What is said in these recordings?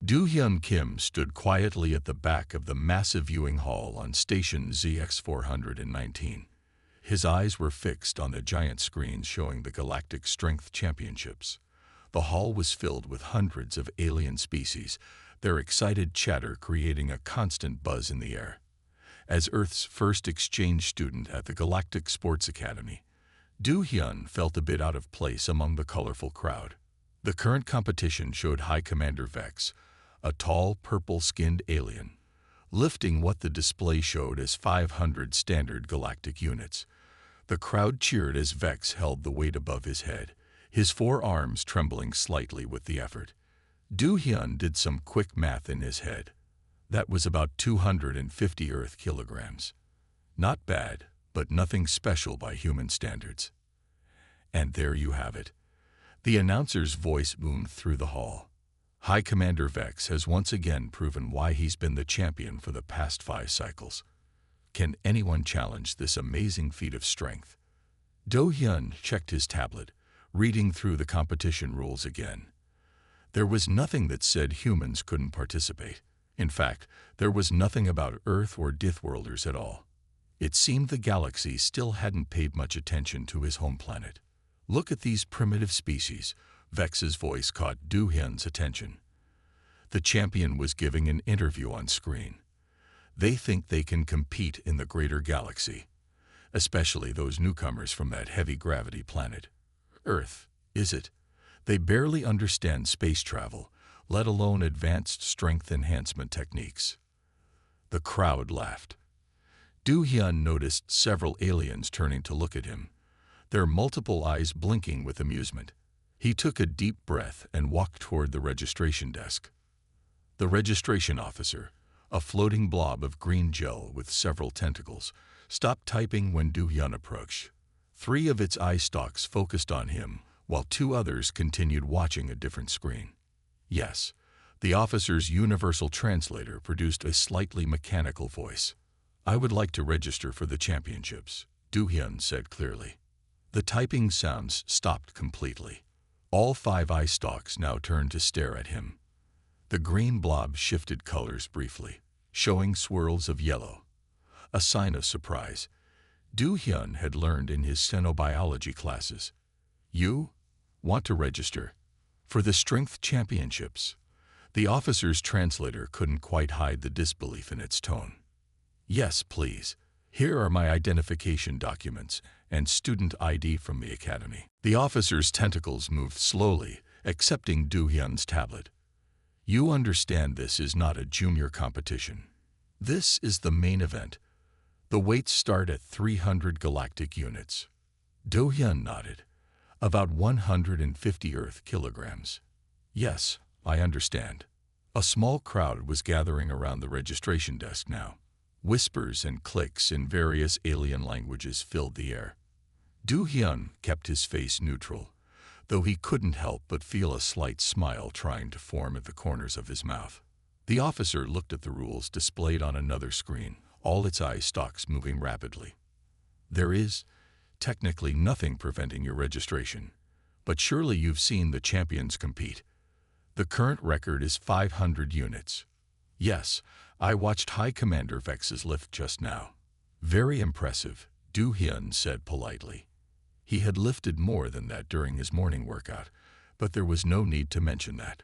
Do-hyun Kim stood quietly at the back of the massive viewing hall on station ZX419. His eyes were fixed on the giant screens showing the Galactic Strength Championships. The hall was filled with hundreds of alien species, their excited chatter creating a constant buzz in the air. As Earth's first exchange student at the Galactic Sports Academy, Do-hyun felt a bit out of place among the colorful crowd. The current competition showed High Commander Vex, a tall, purple-skinned alien, lifting what the display showed as 500 standard galactic units. The crowd cheered as Vex held the weight above his head, his forearms trembling slightly with the effort. Do-hyun did some quick math in his head. That was about 250 Earth kilograms. Not bad, but nothing special by human standards. And there you have it. The announcer's voice boomed through the hall. High Commander Vex has once again proven why he's been the champion for the past 5 cycles. Can anyone challenge this amazing feat of strength? Do-hyun checked his tablet, reading through the competition rules again. There was nothing that said humans couldn't participate. In fact, there was nothing about Earth or Deathworlders at all. It seemed the galaxy still hadn't paid much attention to his home planet. Look at these primitive species. Vex's voice caught Do-hyun's attention. The champion was giving an interview on screen. They think they can compete in the greater galaxy, especially those newcomers from that heavy-gravity planet. Earth, is it? They barely understand space travel, let alone advanced strength enhancement techniques. The crowd laughed. Do-hyun noticed several aliens turning to look at him, their multiple eyes blinking with amusement. He took a deep breath and walked toward the registration desk. The registration officer, a floating blob of green gel with several tentacles, stopped typing when Do-hyun approached. 3 of its eye stalks focused on him, while 2 others continued watching a different screen. Yes, the officer's universal translator produced a slightly mechanical voice. "I would like to register for the championships," Do-hyun said clearly. The typing sounds stopped completely. All 5 eye stalks now turned to stare at him. The green blob shifted colors briefly, showing swirls of yellow. A sign of surprise. Do-hyun had learned in his xenobiology classes. "You want to register for the Strength Championships?" The officer's translator couldn't quite hide the disbelief in its tone. "Yes, please. Here are my identification documents and student ID from the academy." The officer's tentacles moved slowly, accepting Do-hyun's tablet. "You understand this is not a junior competition. This is the main event. The weights start at 300 galactic units." Do-hyun nodded. "About 150 Earth kilograms." "Yes, I understand." A small crowd was gathering around the registration desk now. Whispers and clicks in various alien languages filled the air. Do-hyun kept his face neutral, though he couldn't help but feel a slight smile trying to form at the corners of his mouth. The officer looked at the rules displayed on another screen, all its eye stalks moving rapidly. "There is technically nothing preventing your registration, but surely you've seen the champions compete. The current record is 500 units. Yes, I watched High Commander Vex's lift just now." "Very impressive," Do-hyun said politely. He had lifted more than that during his morning workout, but there was no need to mention that.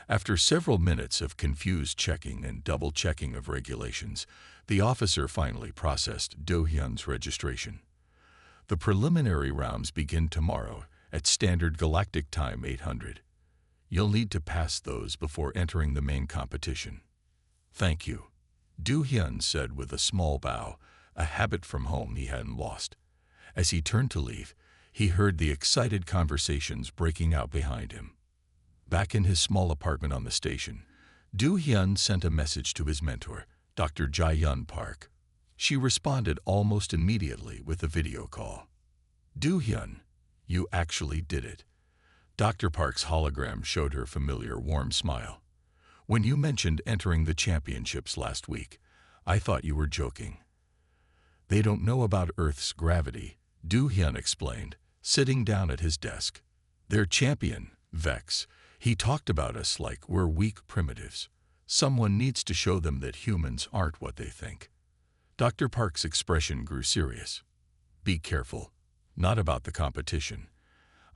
After several minutes of confused checking and double-checking of regulations, the officer finally processed Do-hyun's registration. "The preliminary rounds begin tomorrow at Standard Galactic Time 800. You'll need to pass those before entering the main competition." "Thank you," Do-hyun said with a small bow, a habit from home he hadn't lost. As he turned to leave, he heard the excited conversations breaking out behind him. Back in his small apartment on the station, Do-hyun sent a message to his mentor, Dr. Jae-yun Park. She responded almost immediately with a video call. "Do-hyun, you actually did it." Dr. Park's hologram showed her familiar warm smile. "When you mentioned entering the championships last week, I thought you were joking." "They don't know about Earth's gravity," Do-hyun explained, sitting down at his desk. "Their champion, Vex, He talked about us like we're weak primitives. Someone needs to show them that humans aren't what they think. Dr. Park's expression grew serious. Be careful. Not about the competition.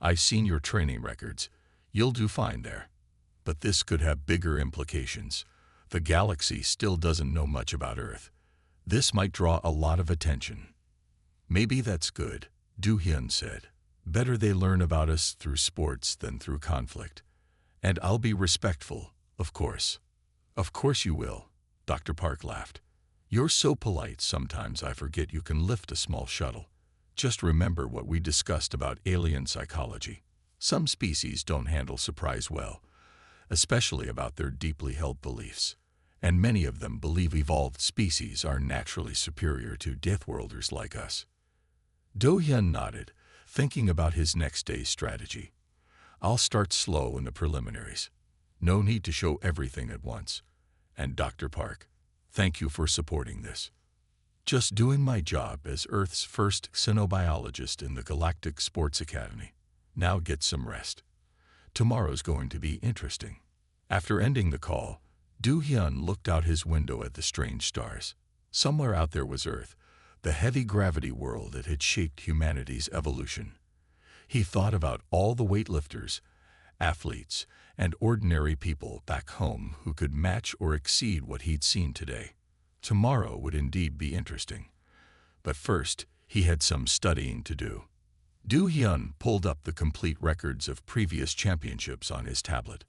I've seen your training records. You'll do fine there. But this could have bigger implications. The galaxy still doesn't know much about Earth. This might draw a lot of attention. Maybe that's good, Do-hyun said. Better they learn about us through sports than through conflict. And I'll be respectful, of course. Of course you will, Dr. Park laughed. You're so polite sometimes I forget you can lift a small shuttle. Just remember what we discussed about alien psychology. Some species don't handle surprise well, especially about their deeply held beliefs. And many of them believe evolved species are naturally superior to Deathworlders like us. Do-hyun nodded, thinking about his next day's strategy. I'll start slow in the preliminaries. No need to show everything at once. And Dr. Park, thank you for supporting this. Just doing my job as Earth's first xenobiologist in the Galactic Sports Academy. Now get some rest. Tomorrow's going to be interesting. After ending the call, Do-hyun looked out his window at the strange stars. Somewhere out there was Earth, the heavy gravity world that had shaped humanity's evolution. He thought about all the weightlifters, athletes, and ordinary people back home who could match or exceed what he'd seen today. Tomorrow would indeed be interesting. But first, he had some studying to do. Do-hyun pulled up the complete records of previous championships on his tablet.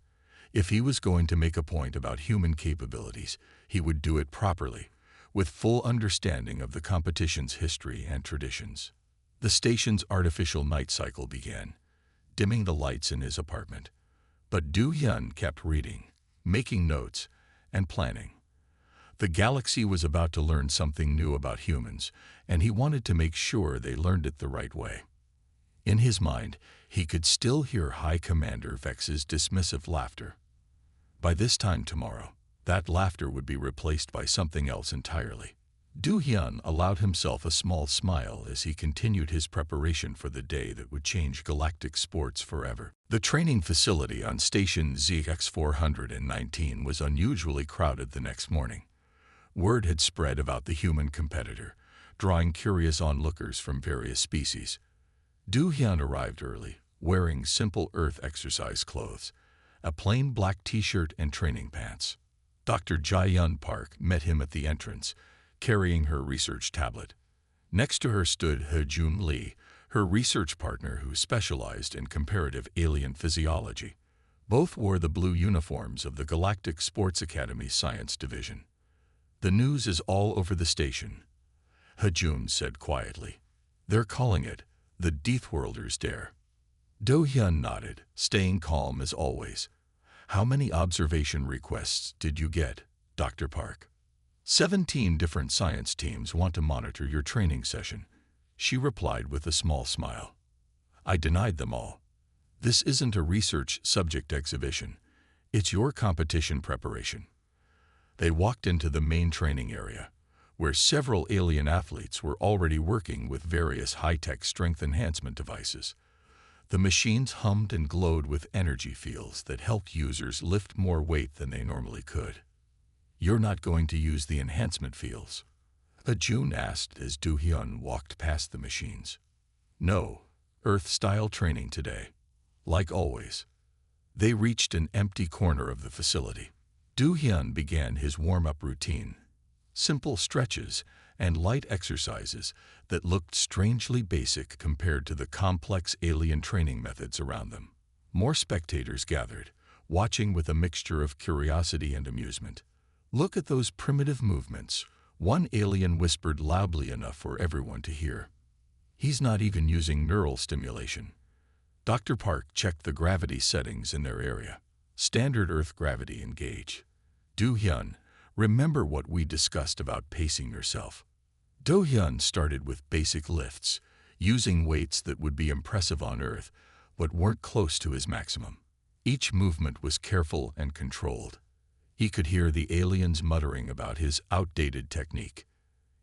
If he was going to make a point about human capabilities, he would do it properly, with full understanding of the competition's history and traditions. The station's artificial night cycle began, dimming the lights in his apartment. But Do-hyun kept reading, making notes, and planning. The galaxy was about to learn something new about humans, and he wanted to make sure they learned it the right way. In his mind, he could still hear High Commander Vex's dismissive laughter. By this time tomorrow, that laughter would be replaced by something else entirely. Do-hyun allowed himself a small smile as he continued his preparation for the day that would change galactic sports forever. The training facility on station ZX419 was unusually crowded the next morning. Word had spread about the human competitor, drawing curious onlookers from various species. Do-hyun arrived early, wearing simple Earth exercise clothes, a plain black t-shirt and training pants. Dr. Jae-yun Park met him at the entrance, carrying her research tablet. Next to her stood Hejun Lee, her research partner who specialized in comparative alien physiology. Both wore the blue uniforms of the Galactic Sports Academy Science Division. The news is all over the station, Hejun said quietly. They're calling it the Deathworlder's Dare. Do-hyun nodded, staying calm as always. How many observation requests did you get, Dr. Park? 17 different science teams want to monitor your training session, she replied with a small smile. I denied them all. This isn't a research subject exhibition. It's your competition preparation. They walked into the main training area, where several alien athletes were already working with various high-tech strength enhancement devices. The machines hummed and glowed with energy fields that helped users lift more weight than they normally could. You're not going to use the enhancement fields? Hejun asked as Do-hyun walked past the machines. No, Earth-style training today. Like always. They reached an empty corner of the facility. Do-hyun began his warm-up routine. Simple stretches and light exercises that looked strangely basic compared to the complex alien training methods around them. More spectators gathered, watching with a mixture of curiosity and amusement. Look at those primitive movements, one alien whispered loudly enough for everyone to hear. He's not even using neural stimulation. Dr. Park checked the gravity settings in their area. Standard Earth gravity engage. Do-hyun, remember what we discussed about pacing yourself. Do-hyun started with basic lifts, using weights that would be impressive on Earth, but weren't close to his maximum. Each movement was careful and controlled. He could hear the aliens muttering about his outdated technique.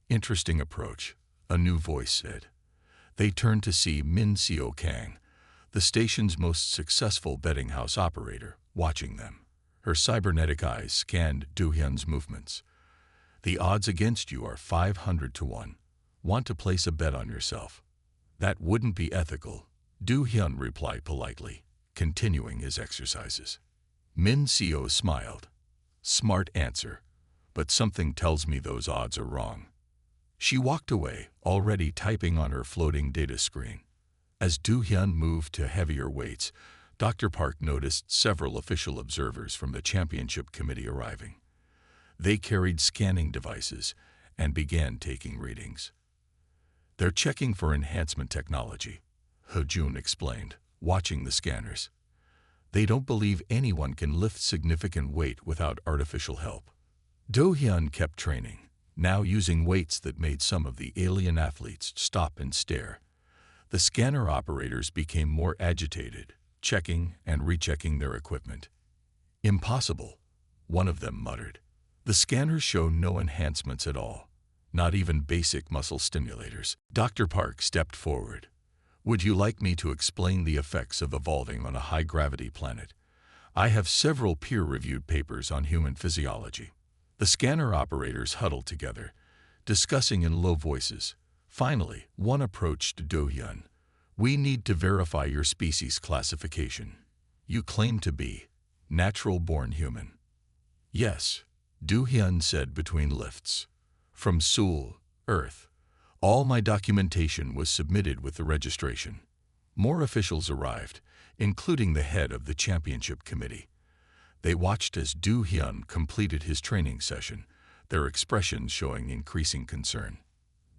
Interesting approach, a new voice said. They turned to see Min Seo Kang, the station's most successful betting house operator, watching them. Her cybernetic eyes scanned Do-hyun's movements. "The odds against you are 500 to 1. Want to place a bet on yourself?" "That wouldn't be ethical," Do-hyun replied politely, continuing his exercises. Min Seo smiled. "Smart answer, but something tells me those odds are wrong." She walked away, already typing on her floating data screen. As Do-hyun moved to heavier weights, Dr. Park noticed several official observers from the championship committee arriving. They carried scanning devices and began taking readings. "They're checking for enhancement technology," Hejun explained, watching the scanners. "They don't believe anyone can lift significant weight without artificial help." Do-hyun kept training, now using weights that made some of the alien athletes stop and stare. The scanner operators became more agitated, checking and rechecking their equipment. "Impossible," one of them muttered. "The scanners show no enhancements at all, not even basic muscle stimulators." Dr. Park stepped forward. "Would you like me to explain the effects of evolving on a high-gravity planet? I have several peer-reviewed papers on human physiology." The scanner operators huddled together, discussing in low voices. Finally, one approached Do-hyun. "We need to verify your species classification. You claim to be natural-born human." "Yes," Do-hyun said between lifts. "From Seoul, Earth. All my documentation was submitted with the registration." More officials arrived, including the head of the championship committee. They watched as Do-hyun completed his training session, their expressions showing increasing concern.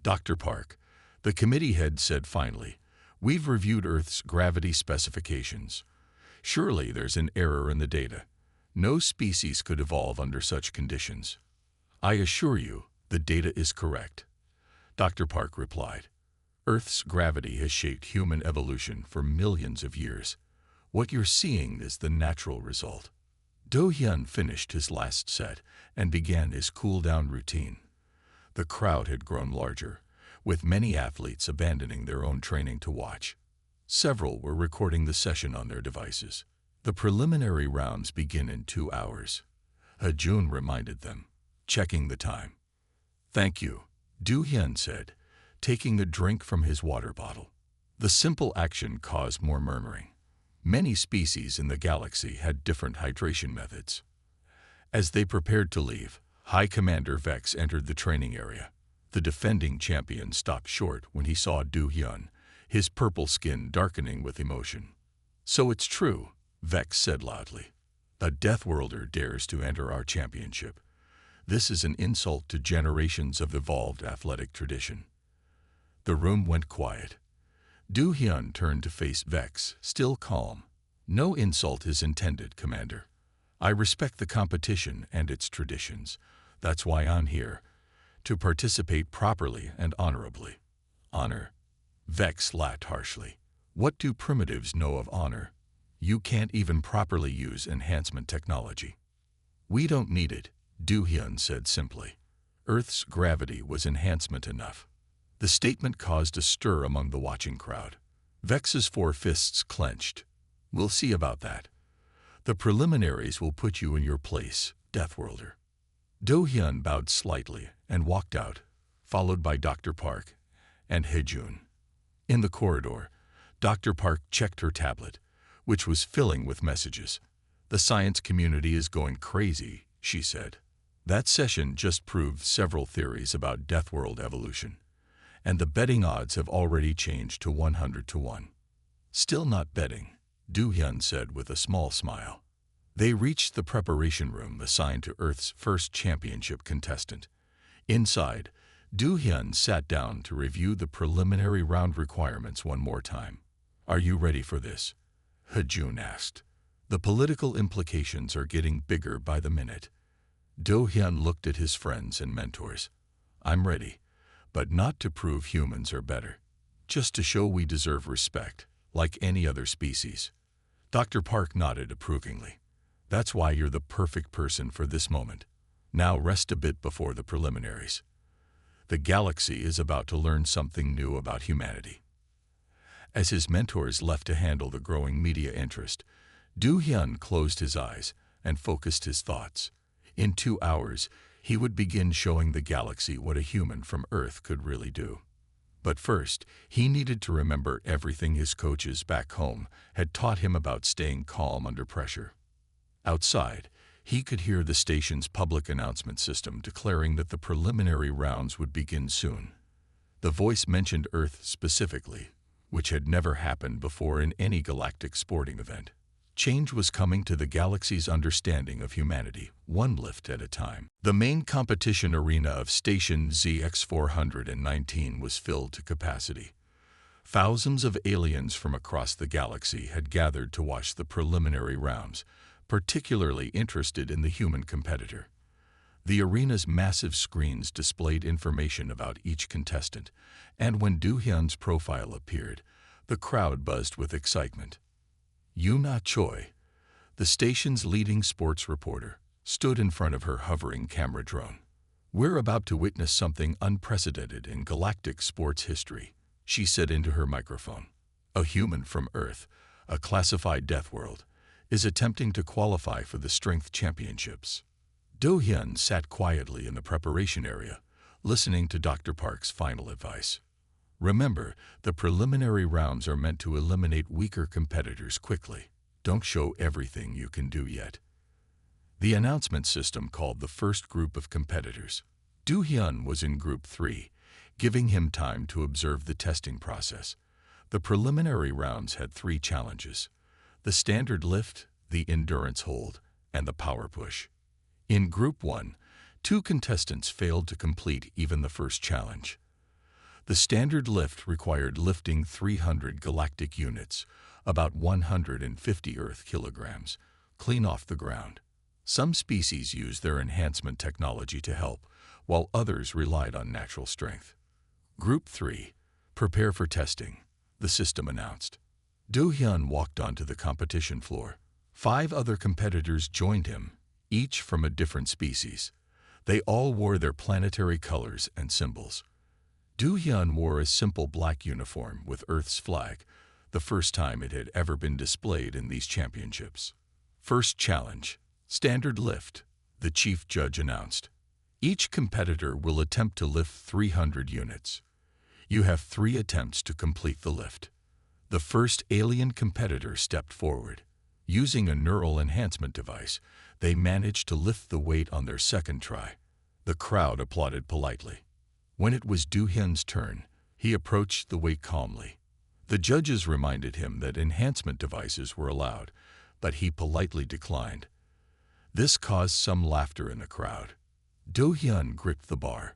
"Dr. Park," the committee head said finally, "we've reviewed Earth's gravity specifications. Surely there's an error in the data. No species could evolve under such conditions." "I assure you, the data is correct," Dr. Park replied. "Earth's gravity has shaped human evolution for millions of years. What you're seeing is the natural result." Do-hyun finished his last set and began his cool-down routine. The crowd had grown larger, with many athletes abandoning their own training to watch. Several were recording the session on their devices. "The preliminary rounds begin in 2 hours," Hejun reminded them, checking the time. "Thank you," Do-hyun said, taking a drink from his water bottle. The simple action caused more murmuring. Many species in the galaxy had different hydration methods. As they prepared to leave, High Commander Vex entered the training area. The defending champion stopped short when he saw Do-hyun, his purple skin darkening with emotion. "So it's true," Vex said loudly. "A Deathworlder dares to enter our championship. This is an insult to generations of evolved athletic tradition." The room went quiet. Do-hyun turned to face Vex, still calm. "No insult is intended, Commander. I respect the competition and its traditions. That's why I'm here, to participate properly and honorably." "Honor?" Vex laughed harshly. "What do primitives know of honor? You can't even properly use enhancement technology." "We don't need it," Do-hyun said simply. Earth's gravity was enhancement enough. The statement caused a stir among the watching crowd. Vex's 4 fists clenched. "We'll see about that. The preliminaries will put you in your place, Deathworlder." Do-hyun bowed slightly and walked out, followed by Dr. Park and Hejun. In the corridor, Dr. Park checked her tablet, which was filling with messages. "The science community is going crazy," she said. "That session just proved several theories about Deathworld evolution, and the betting odds have already changed to 100 to 1. "Still not betting," Do-hyun said with a small smile. They reached the preparation room assigned to Earth's first championship contestant. Inside, Do-hyun sat down to review the preliminary round requirements one more time. "Are you ready for this?" Hejun asked. "The political implications are getting bigger by the minute." Do-hyun looked at his friends and mentors. "I'm ready, but not to prove humans are better. Just to show we deserve respect, like any other species." Dr. Park nodded approvingly. "That's why you're the perfect person for this moment. Now rest a bit before the preliminaries. The galaxy is about to learn something new about humanity." As his mentors left to handle the growing media interest, Do-hyun closed his eyes and focused his thoughts. In 2 hours, he would begin showing the galaxy what a human from Earth could really do. But first, he needed to remember everything his coaches back home had taught him about staying calm under pressure. Outside, he could hear the station's public announcement system declaring that the preliminary rounds would begin soon. The voice mentioned Earth specifically, which had never happened before in any galactic sporting event. Change was coming to the galaxy's understanding of humanity, one lift at a time. The main competition arena of Station ZX-419 was filled to capacity. Thousands of aliens from across the galaxy had gathered to watch the preliminary rounds, particularly interested in the human competitor. The arena's massive screens displayed information about each contestant, and when Do-hyun's profile appeared, the crowd buzzed with excitement. Yoona Choi, the station's leading sports reporter, stood in front of her hovering camera drone. "We're about to witness something unprecedented in galactic sports history," she said into her microphone. "A human from Earth, a classified Deathworld, is attempting to qualify for the Strength Championships." Do-hyun sat quietly in the preparation area, listening to Dr. Park's final advice. "Remember, the preliminary rounds are meant to eliminate weaker competitors quickly. Don't show everything you can do yet." The announcement system called the first group of competitors. Do-hyun was in Group 3, giving him time to observe the testing process. The preliminary rounds had 3 challenges: the standard lift, the endurance hold, and the power push. In Group 1, 2 contestants failed to complete even the first challenge. The standard lift required lifting 300 galactic units, about 150 Earth kilograms, clean off the ground. Some species used their enhancement technology to help, while others relied on natural strength. Group 3, prepare for testing, the system announced. Do-hyun walked onto the competition floor. 5 other competitors joined him, each from a different species. They all wore their planetary colors and symbols. Do-hyun wore a simple black uniform with Earth's flag, the first time it had ever been displayed in these championships. "First challenge, standard lift," the chief judge announced. "Each competitor will attempt to lift 300 units. You have 3 attempts to complete the lift." The first alien competitor stepped forward. Using a neural enhancement device, they managed to lift the weight on their second try. The crowd applauded politely. When it was Do-hyun's turn, he approached the weight calmly. The judges reminded him that enhancement devices were allowed, but he politely declined. This caused some laughter in the crowd. Do-hyun gripped the bar.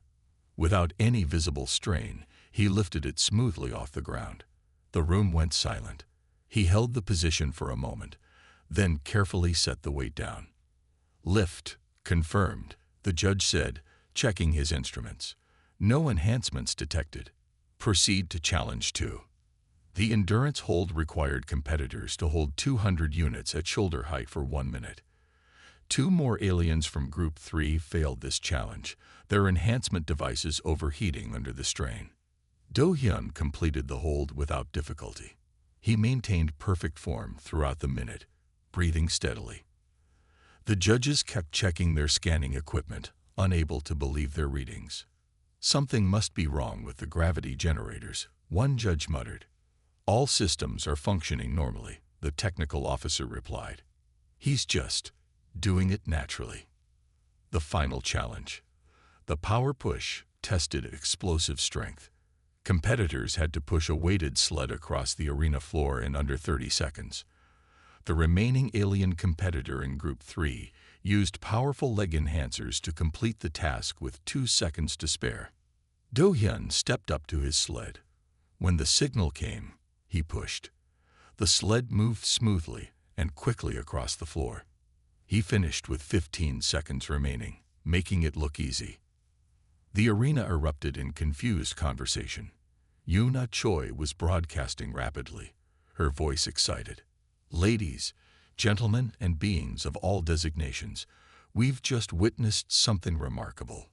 Without any visible strain, he lifted it smoothly off the ground. The room went silent. He held the position for a moment, then carefully set the weight down. "Lift confirmed," the judge said, checking his instruments. "No enhancements detected. Proceed to challenge 2." The endurance hold required competitors to hold 200 units at shoulder height for 1 minute. 2 more aliens from Group 3 failed this challenge, their enhancement devices overheating under the strain. Do-hyun completed the hold without difficulty. He maintained perfect form throughout the minute, breathing steadily. The judges kept checking their scanning equipment, unable to believe their readings. "Something must be wrong with the gravity generators," one judge muttered. "All systems are functioning normally," the technical officer replied. "He's just doing it naturally." The final challenge. The power push tested explosive strength. Competitors had to push a weighted sled across the arena floor in under 30 seconds. The remaining alien competitor in Group 3 used powerful leg enhancers to complete the task with 2 seconds to spare. Do-hyun stepped up to his sled. When the signal came, he pushed. The sled moved smoothly and quickly across the floor. He finished with 15 seconds remaining, making it look easy. The arena erupted in confused conversation. Yoona Choi was broadcasting rapidly, her voice excited. "Ladies, gentlemen, and beings of all designations, we've just witnessed something remarkable.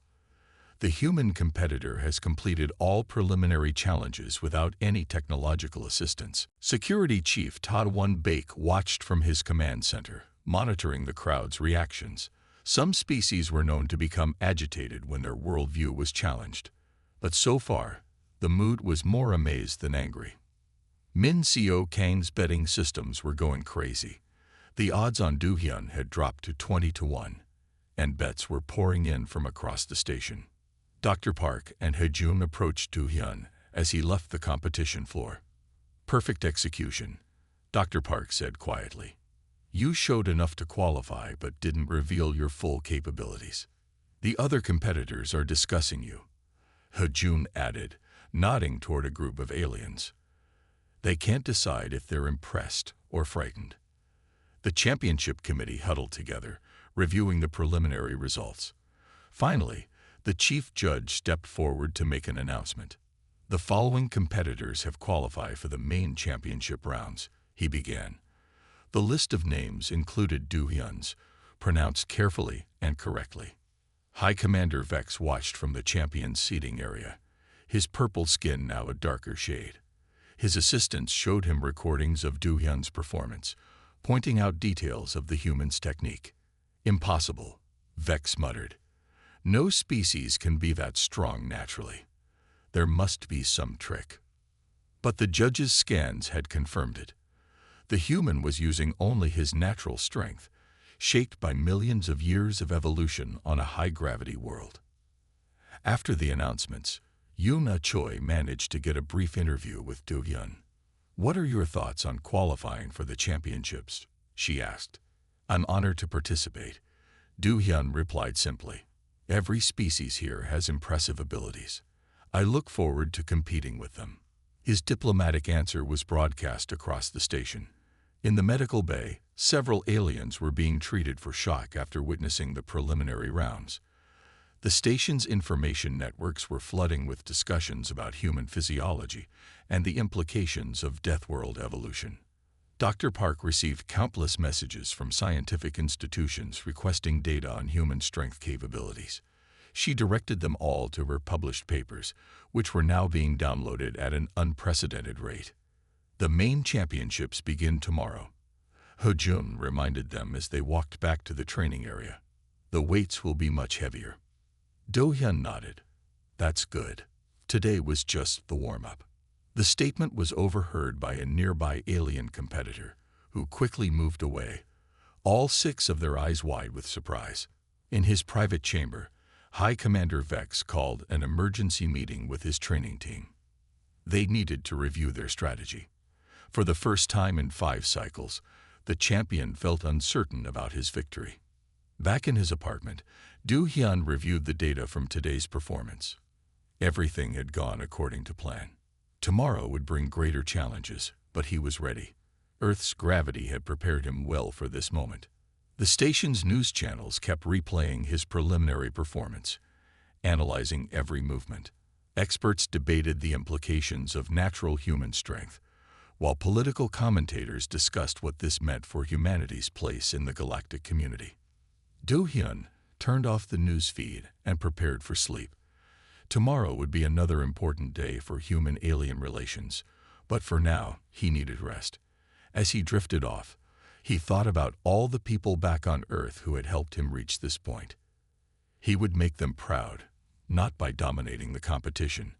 The human competitor has completed all preliminary challenges without any technological assistance. Security Chief Tadwan Bake watched from his command center, monitoring the crowd's reactions. Some species were known to become agitated when their worldview was challenged. But so far, the mood was more amazed than angry. Min Seo Kang's betting systems were going crazy. The odds on Du Hyun had dropped to 20-1, and bets were pouring in from across the station. Dr. Park and Hejun approached Du Hyun as he left the competition floor. "Perfect execution," Dr. Park said quietly. "You showed enough to qualify but didn't reveal your full capabilities. The other competitors are discussing you," Hejun added, nodding toward a group of aliens. "They can't decide if they're impressed or frightened." The championship committee huddled together, reviewing the preliminary results. Finally, the chief judge stepped forward to make an announcement. "The following competitors have qualified for the main championship rounds," he began. The list of names included Du Hyun's, pronounced carefully and correctly. High Commander Vex watched from the champion's seating area, his purple skin now a darker shade. His assistants showed him recordings of Du Hyun's performance, pointing out details of the human's technique. "Impossible," Vex muttered. "No species can be that strong naturally. There must be some trick." But the judge's scans had confirmed it. The human was using only his natural strength, shaped by millions of years of evolution on a high-gravity world. After the announcements, Yoon Choi managed to get a brief interview with Du Hyun. "What are your thoughts on qualifying for the championships?" she asked. "I'm honored to participate," Du Hyun replied simply. "Every species here has impressive abilities. I look forward to competing with them." His diplomatic answer was broadcast across the station. In the medical bay, several aliens were being treated for shock after witnessing the preliminary rounds. The station's information networks were flooding with discussions about human physiology and the implications of Deathworld evolution. Dr. Park received countless messages from scientific institutions requesting data on human strength capabilities. She directed them all to her published papers, which were now being downloaded at an unprecedented rate. "The main championships begin tomorrow," Hejun reminded them as they walked back to the training area. "The weights will be much heavier." Do Hyun nodded. "That's good. Today was just the warm-up." The statement was overheard by a nearby alien competitor, who quickly moved away, all six of their eyes wide with surprise. In his private chamber, High Commander Vex called an emergency meeting with his training team. They needed to review their strategy. For the first time in 5 cycles, the champion felt uncertain about his victory. Back in his apartment, Du Hyun reviewed the data from today's performance. Everything had gone according to plan. Tomorrow would bring greater challenges, but he was ready. Earth's gravity had prepared him well for this moment. The station's news channels kept replaying his preliminary performance, analyzing every movement. Experts debated the implications of natural human strength, while political commentators discussed what this meant for humanity's place in the galactic community. Do Hyun turned off the news feed and prepared for sleep. Tomorrow would be another important day for human-alien relations, but for now, he needed rest. As he drifted off, he thought about all the people back on Earth who had helped him reach this point. He would make them proud, not by dominating the competition,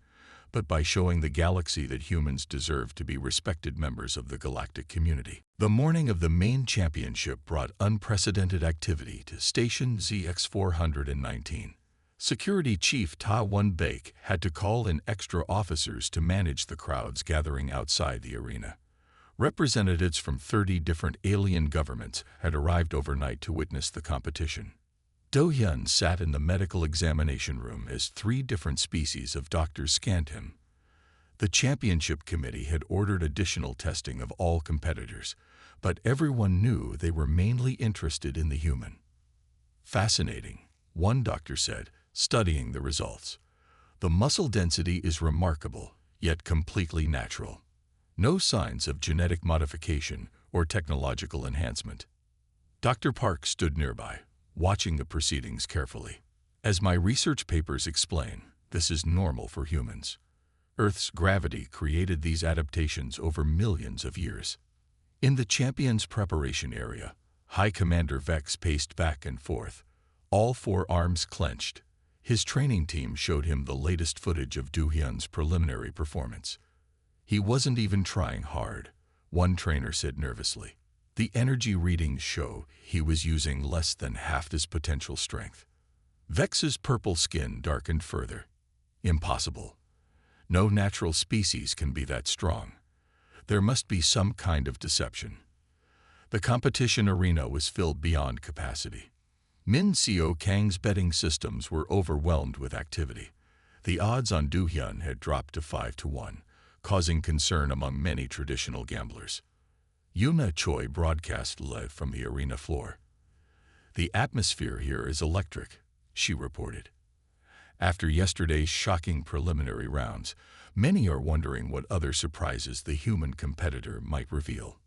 but by showing the galaxy that humans deserve to be respected members of the galactic community. The morning of the main championship brought unprecedented activity to Station ZX-419. Security Chief Ta Won-baek had to call in extra officers to manage the crowds gathering outside the arena. Representatives from 30 different alien governments had arrived overnight to witness the competition. Do Hyun sat in the medical examination room as 3 different species of doctors scanned him. The championship committee had ordered additional testing of all competitors, but everyone knew they were mainly interested in the human. "Fascinating," one doctor said, studying the results. "The muscle density is remarkable, yet completely natural. No signs of genetic modification or technological enhancement." Dr. Park stood nearby, watching the proceedings carefully. As my research papers explain, this is normal for humans. Earth's gravity created these adaptations over millions of years. In the champion's preparation area, High Commander Vex paced back and forth, all four arms clenched. His training team showed him the latest footage of Do-hyun's preliminary performance. He wasn't even trying hard, one trainer said nervously. The energy readings show he was using less than half his potential strength. Vex's purple skin darkened further. Impossible. No natural species can be that strong. There must be some kind of deception. The competition arena was filled beyond capacity. Min Seo Kang's betting systems were overwhelmed with activity. The odds on Do-hyun had dropped to 5-1, causing concern among many traditional gamblers. Yuna Choi broadcast live from the arena floor. "The atmosphere here is electric," she reported. After yesterday's shocking preliminary rounds, many are wondering what other surprises the human competitor might reveal.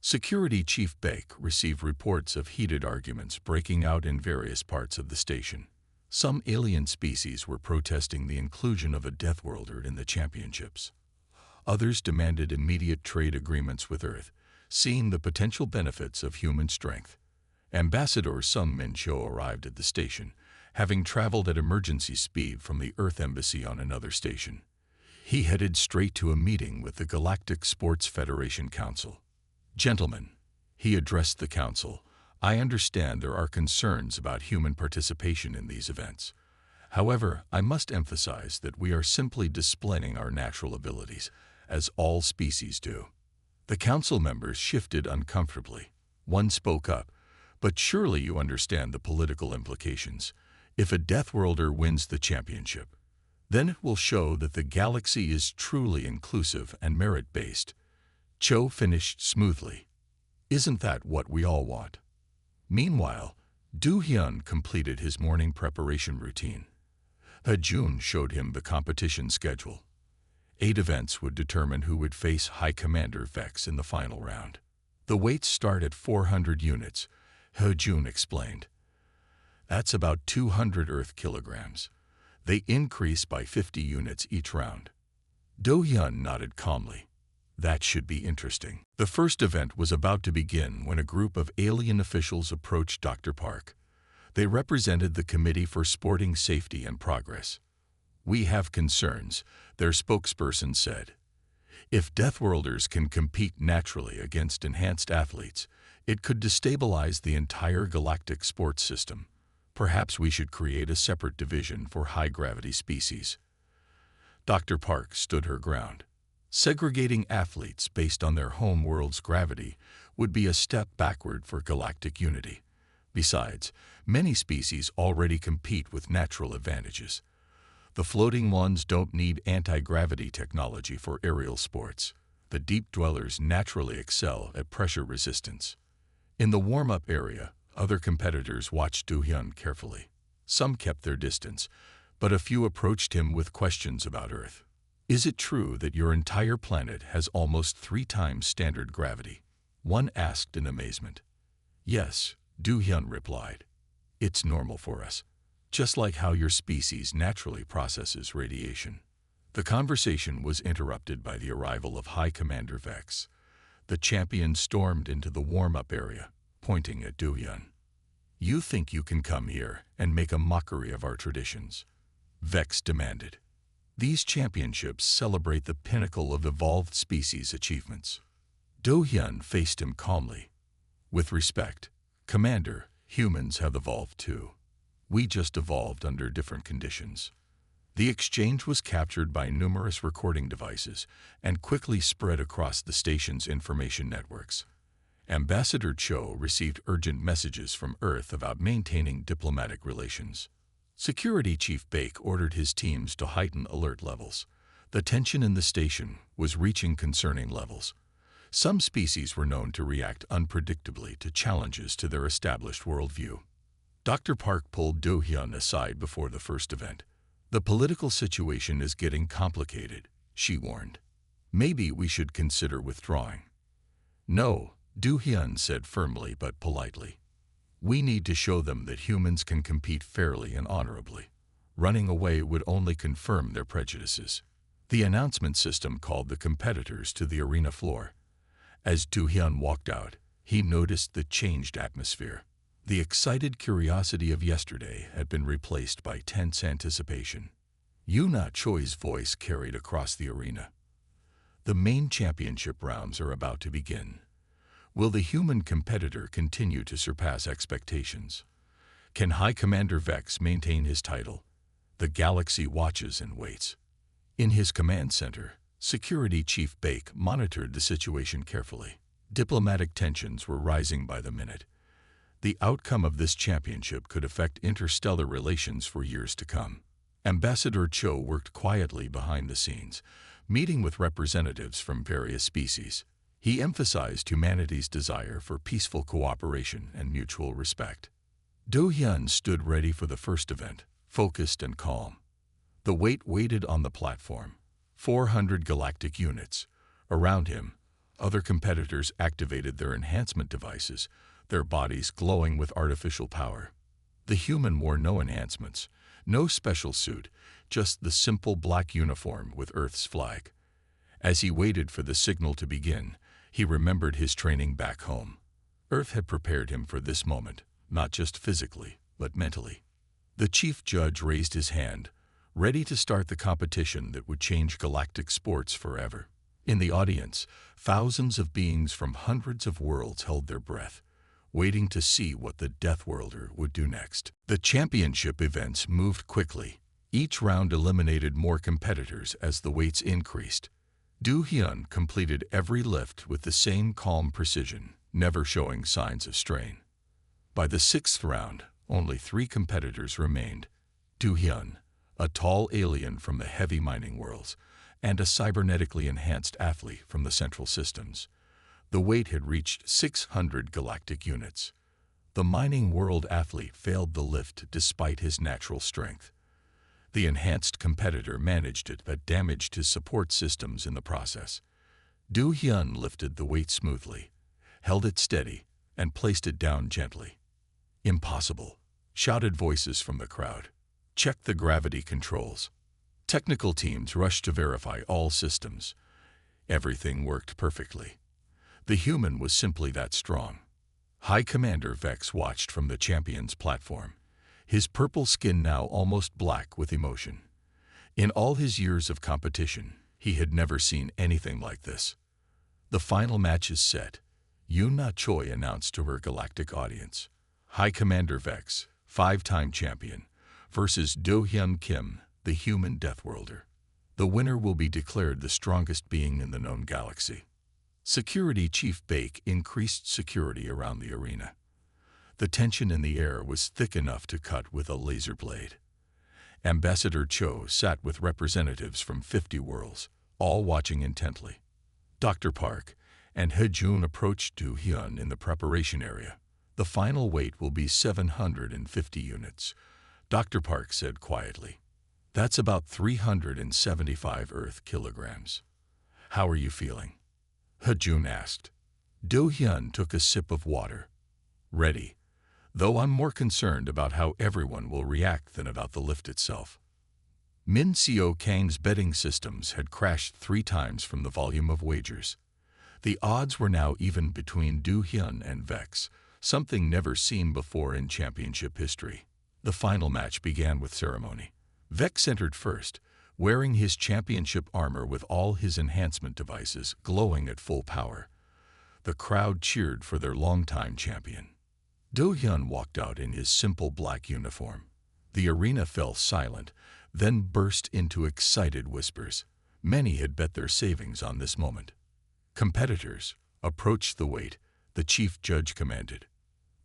Security Chief Baek received reports of heated arguments breaking out in various parts of the station. Some alien species were protesting the inclusion of a Deathworlder in the championships. Others demanded immediate trade agreements with Earth, seeing the potential benefits of human strength. Ambassador Sung Min-cho arrived at the station, having traveled at emergency speed from the Earth Embassy on another station. He headed straight to a meeting with the Galactic Sports Federation Council. "Gentlemen," he addressed the council, "I understand there are concerns about human participation in these events. However, I must emphasize that we are simply displaying our natural abilities, as all species do." The council members shifted uncomfortably. One spoke up, "But surely you understand the political implications. If a Deathworlder wins the championship, then it will show that the galaxy is truly inclusive and merit-based." Cho finished smoothly. "Isn't that what we all want?" Meanwhile, Do-hyun completed his morning preparation routine. Ha-jun showed him the competition schedule. 8 events would determine who would face High Commander Vex in the final round. "The weights start at 400 units, Ha-jun explained. "That's about 200 Earth kilograms. They increase by 50 units each round." Do-hyun nodded calmly. "That should be interesting." The first event was about to begin when a group of alien officials approached Dr. Park. They represented the Committee for Sporting Safety and Progress. "We have concerns," their spokesperson said. "If Deathworlders can compete naturally against enhanced athletes, it could destabilize the entire galactic sports system. Perhaps we should create a separate division for high-gravity species." Dr. Park stood her ground. Segregating athletes based on their home world's gravity would be a step backward for galactic unity. Besides, many species already compete with natural advantages. The floating ones don't need anti-gravity technology for aerial sports. The deep dwellers naturally excel at pressure resistance. In the warm-up area, other competitors watched Do-hyun carefully. Some kept their distance, but a few approached him with questions about Earth. "Is it true that your entire planet has almost 3 times standard gravity?" one asked in amazement. "Yes," Do-hyun replied. "It's normal for us, just like how your species naturally processes radiation." The conversation was interrupted by the arrival of High Commander Vex. The champion stormed into the warm-up area, pointing at Do-hyun. "You think you can come here and make a mockery of our traditions?" Vex demanded. "These championships celebrate the pinnacle of evolved species achievements." Do-hyun faced him calmly. "With respect, Commander, humans have evolved too. We just evolved under different conditions." The exchange was captured by numerous recording devices and quickly spread across the station's information networks. Ambassador Cho received urgent messages from Earth about maintaining diplomatic relations. Security Chief Baek ordered his teams to heighten alert levels. The tension in the station was reaching concerning levels. Some species were known to react unpredictably to challenges to their established worldview. Dr. Park pulled Do-hyun aside before the first event. "The political situation is getting complicated," she warned. "Maybe we should consider withdrawing." "No," Do-hyun said firmly but politely. We need to show them that humans can compete fairly and honorably. Running away would only confirm their prejudices. The announcement system called the competitors to the arena floor. As Do-hyun walked out, he noticed the changed atmosphere. The excited curiosity of yesterday had been replaced by tense anticipation. Yoona Choi's voice carried across the arena. The main championship rounds are about to begin. Will the human competitor continue to surpass expectations? Can High Commander Vex maintain his title? The galaxy watches and waits. In his command center, Security Chief Bake monitored the situation carefully. Diplomatic tensions were rising by the minute. The outcome of this championship could affect interstellar relations for years to come. Ambassador Cho worked quietly behind the scenes, meeting with representatives from various species. He emphasized humanity's desire for peaceful cooperation and mutual respect. Do-hyun stood ready for the first event, focused and calm. The weight waited on the platform. 400 galactic units. Around him, other competitors activated their enhancement devices, their bodies glowing with artificial power. The human wore no enhancements, no special suit, just the simple black uniform with Earth's flag. As he waited for the signal to begin, he remembered his training back home. Earth had prepared him for this moment, not just physically, but mentally. The chief judge raised his hand, ready to start the competition that would change galactic sports forever. In the audience, thousands of beings from hundreds of worlds held their breath, waiting to see what the Deathworlder would do next. The championship events moved quickly. Each round eliminated more competitors as the weights increased. Do-hyun completed every lift with the same calm precision, never showing signs of strain. By the sixth round, only 3 competitors remained. Do-hyun, a tall alien from the heavy mining worlds, and a cybernetically enhanced athlete from the central systems. The weight had reached 600 galactic units. The mining world athlete failed the lift despite his natural strength. The enhanced competitor managed it but damaged his support systems in the process. Do-hyun lifted the weight smoothly, held it steady, and placed it down gently. "Impossible," shouted voices from the crowd. "Check the gravity controls." Technical teams rushed to verify all systems. Everything worked perfectly. The human was simply that strong. High Commander Vex watched from the champion's platform, his purple skin now almost black with emotion. In all his years of competition, he had never seen anything like this. "The final match is set," Yoona Choi announced to her galactic audience. High Commander Vex, 5-time champion, versus Do-hyun Kim, the human Deathworlder. The winner will be declared the strongest being in the known galaxy. Security Chief Bake increased security around the arena. The tension in the air was thick enough to cut with a laser blade. Ambassador Cho sat with representatives from 50 worlds, all watching intently. Dr. Park and Hejun approached Do-hyun in the preparation area. "The final weight will be 750 units, Dr. Park said quietly. "That's about 375 Earth kilograms. How are you feeling?" Hejun asked. Do-hyun took a sip of water. "Ready, though I'm more concerned about how everyone will react than about the lift itself." Min Seo Kang's betting systems had crashed 3 times from the volume of wagers. The odds were now even between Do-hyun and Vex, something never seen before in championship history. The final match began with ceremony. Vex entered first, wearing his championship armor with all his enhancement devices glowing at full power. The crowd cheered for their longtime champion. Do-hyun walked out in his simple black uniform. The arena fell silent, then burst into excited whispers. Many had bet their savings on this moment. "Competitors, approach the weight," the chief judge commanded.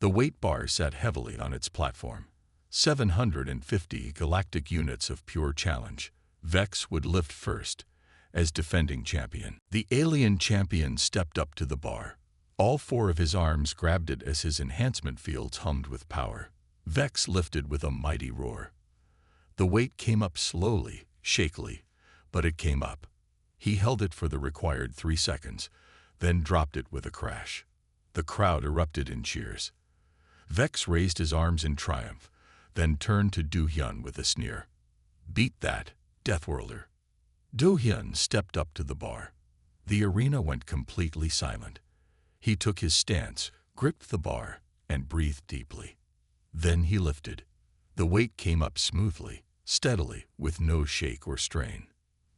The weight bar sat heavily on its platform. 750 galactic units of pure challenge. Vex would lift first, as defending champion. The alien champion stepped up to the bar. All 4 of his arms grabbed it as his enhancement fields hummed with power. Vex lifted with a mighty roar. The weight came up slowly, shakily, but it came up. He held it for the required 3 seconds, then dropped it with a crash. The crowd erupted in cheers. Vex raised his arms in triumph, then turned to Du Hyun with a sneer. "Beat that, Deathworlder." Du Hyun stepped up to the bar. The arena went completely silent. He took his stance, gripped the bar, and breathed deeply. Then he lifted. The weight came up smoothly, steadily, with no shake or strain.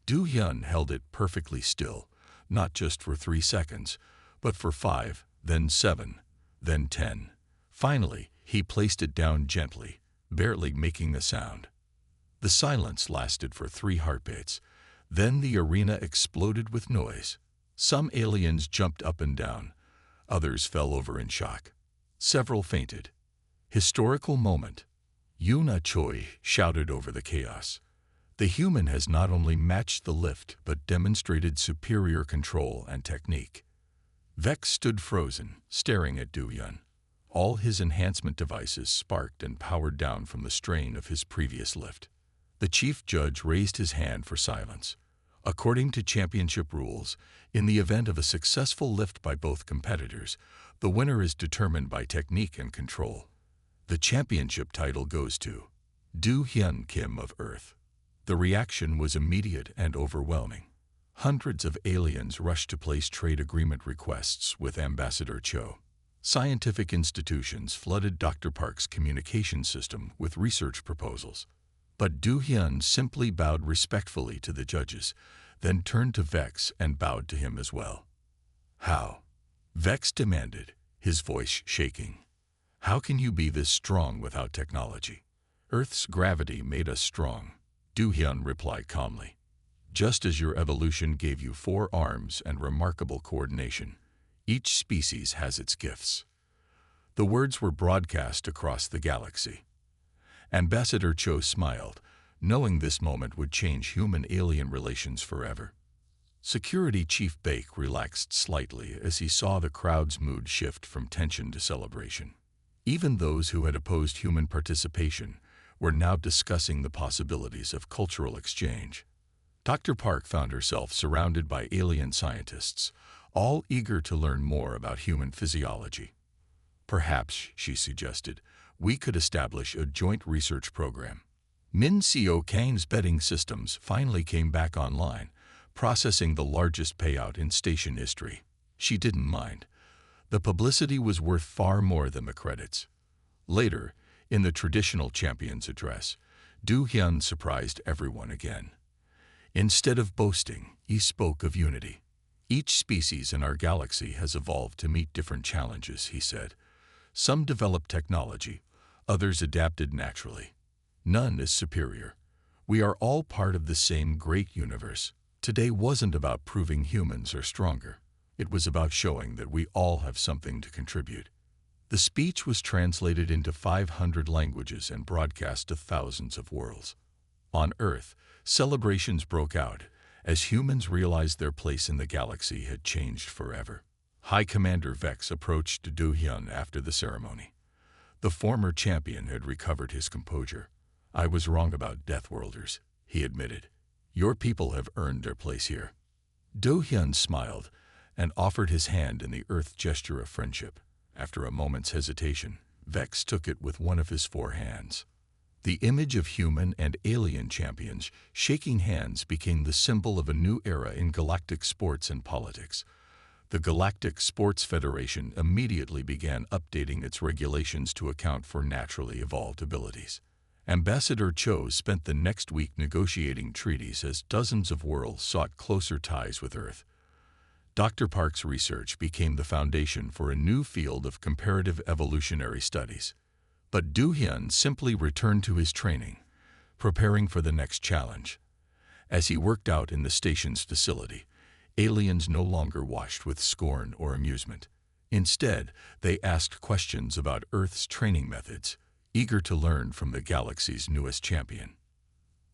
Du Hyun held it perfectly still, not just for 3 seconds, but for 5, then 7, then 10. Finally, he placed it down gently, barely making a sound. The silence lasted for 3 heartbeats. Then the arena exploded with noise. Some aliens jumped up and down. Others fell over in shock. Several fainted. Historical moment. Yuna Choi shouted over the chaos. The human has not only matched the lift, but demonstrated superior control and technique. Vex stood frozen, staring at Du Hyun. All his enhancement devices sparked and powered down from the strain of his previous lift. The chief judge raised his hand for silence. According to championship rules, in the event of a successful lift by both competitors, the winner is determined by technique and control. The championship title goes to Du Hyun Kim of Earth. The reaction was immediate and overwhelming. Hundreds of aliens rushed to place trade agreement requests with Ambassador Cho. Scientific institutions flooded Dr. Park's communication system with research proposals. But Du Hyun simply bowed respectfully to the judges, then turned to Vex and bowed to him as well. "How?" Vex demanded, his voice shaking. "How can you be this strong without technology?" "Earth's gravity made us strong," Du Hyun replied calmly. "Just as your evolution gave you 4 arms and remarkable coordination, each species has its gifts." The words were broadcast across the galaxy. Ambassador Cho smiled, knowing this moment would change human-alien relations forever. Security Chief Baek relaxed slightly as he saw the crowd's mood shift from tension to celebration. Even those who had opposed human participation were now discussing the possibilities of cultural exchange. Dr. Park found herself surrounded by alien scientists, all eager to learn more about human physiology. "Perhaps," she suggested, "we could establish a joint research program." Min Seo Kang's betting systems finally came back online, processing the largest payout in station history. She didn't mind. The publicity was worth far more than the credits. Later, in the traditional champion's address, Du Hyun surprised everyone again. Instead of boasting, he spoke of unity. "Each species in our galaxy has evolved to meet different challenges," he said. "Some developed technology, others adapted naturally. None is superior. We are all part of the same great universe." Today wasn't about proving humans are stronger. It was about showing that we all have something to contribute. The speech was translated into 500 languages and broadcast to thousands of worlds. On Earth, celebrations broke out as humans realized their place in the galaxy had changed forever. High Commander Vex approached Du Hyun after the ceremony. The former champion had recovered his composure. "I was wrong about Deathworlders," he admitted. "Your people have earned their place here." Du Hyun smiled and offered his hand in the Earth gesture of friendship. After a moment's hesitation, Vex took it with one of his 4 hands. The image of human and alien champions shaking hands became the symbol of a new era in galactic sports and politics. The Galactic Sports Federation immediately began updating its regulations to account for naturally evolved abilities. Ambassador Cho spent the next week negotiating treaties as dozens of worlds sought closer ties with Earth. Dr. Park's research became the foundation for a new field of comparative evolutionary studies. But Du Hyun simply returned to his training, preparing for the next challenge. As he worked out in the station's facility, aliens no longer watched with scorn or amusement. Instead, they asked questions about Earth's training methods, eager to learn from the galaxy's newest champion.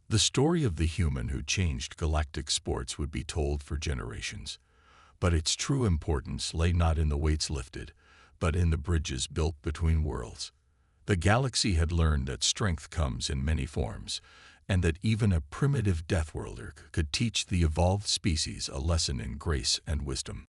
The story of the human who changed galactic sports would be told for generations. But its true importance lay not in the weights lifted, but in the bridges built between worlds. The galaxy had learned that strength comes in many forms, and that even a primitive Deathworlder could teach the evolved species a lesson in grace and wisdom.